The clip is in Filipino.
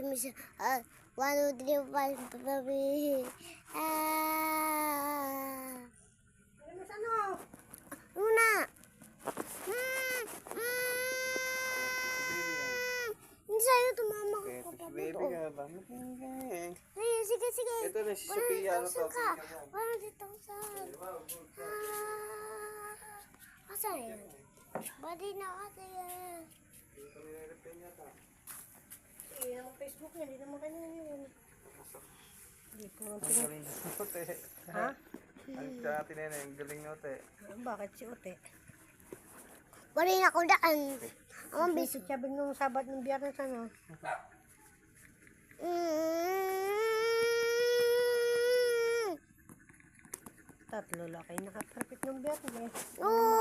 sumis 1, 2, 3, 4, 5, Ano sa ano? Luna! Hindi sa'yo tumama ka Okay, pa baby dito. ka ba? Makinig. Ay, sige, sige. Ito na si Sophia. Ano to? 100,000 ka. 100,000. Asa yan? Badi na kasi yan. Eh, ang Facebook niya, hindi naman kanina yun. Hindi ko naman Ang galing nyo, te. Ha? Ang kati na yun, ang galing nyo, te. Bakit si Ote? Badi na ko daan. Ang Ang bisip sabi nung Sabat ng Biyernes ano? Tatlo lang kayo nakaperfect ng Biyernes. Oo.